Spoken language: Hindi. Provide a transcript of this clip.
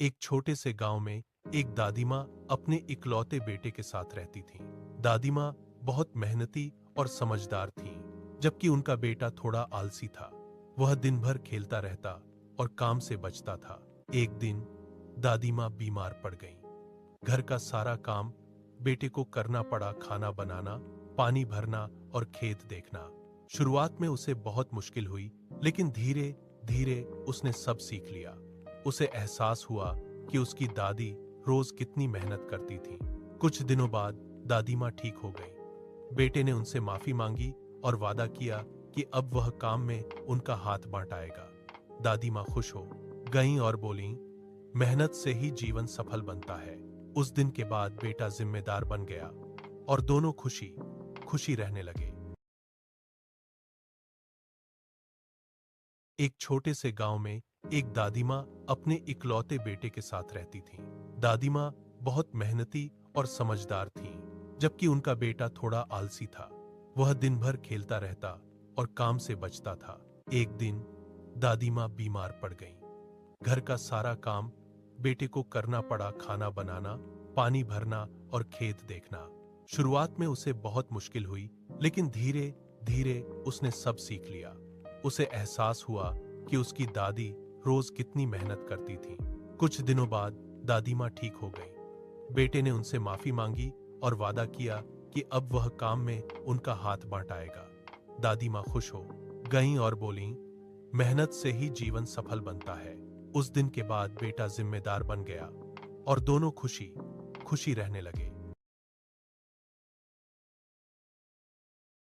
एक छोटे से गांव में एक दादी माँ अपने इकलौते बेटे के साथ रहती थीं। दादी माँ बहुत मेहनती और समझदार थीं, जबकि उनका बेटा थोड़ा आलसी था। वह दिन भर खेलता रहता और काम से बचता था। एक दिन दादी माँ बीमार पड़ गईं। घर का सारा काम बेटे को करना पड़ा, खाना बनाना, पानी भरना और खेत देखना। शुरुआत में उसे बहुत मुश्किल हुई, लेकिन धीरे धीरे उसने सब सीख लिया। उसे एहसास हुआ कि उसकी दादी रोज कितनी मेहनत करती थी। कुछ दिनों बाद दादी माँ ठीक हो गई। बेटे ने उनसे माफी मांगी और वादा किया कि अब वह काम में उनका हाथ बांटाएगा। दादी माँ खुश हो गईं और बोलीं, मेहनत से ही जीवन सफल बनता है। उस दिन के बाद बेटा जिम्मेदार बन गया और दोनों खुशी खुशी रहने लगे। एक छोटे से गांव में एक दादी माँ अपने इकलौते बेटे के साथ रहती थीं। दादी माँ बहुत मेहनती और समझदार थीं, जबकि उनका बेटा थोड़ा आलसी था। वह दिन भर खेलता रहता और काम से बचता था। एक दिन दादी माँ बीमार पड़ गईं। घर का सारा काम बेटे को करना पड़ा, खाना बनाना, पानी भरना और खेत देखना। शुरुआत में उसे बहुत मुश्किल हुई, लेकिन धीरे धीरे उसने सब सीख लिया। उसे एहसास हुआ कि उसकी दादी रोज कितनी मेहनत करती थी। कुछ दिनों बाद दादी माँ ठीक हो गई। बेटे ने उनसे माफी मांगी और वादा किया कि अब वह काम में उनका हाथ बांटाएगा। दादी माँ खुश हो गईं और बोलीं, मेहनत से ही जीवन सफल बनता है। उस दिन के बाद बेटा जिम्मेदार बन गया और दोनों खुशी खुशी रहने लगे।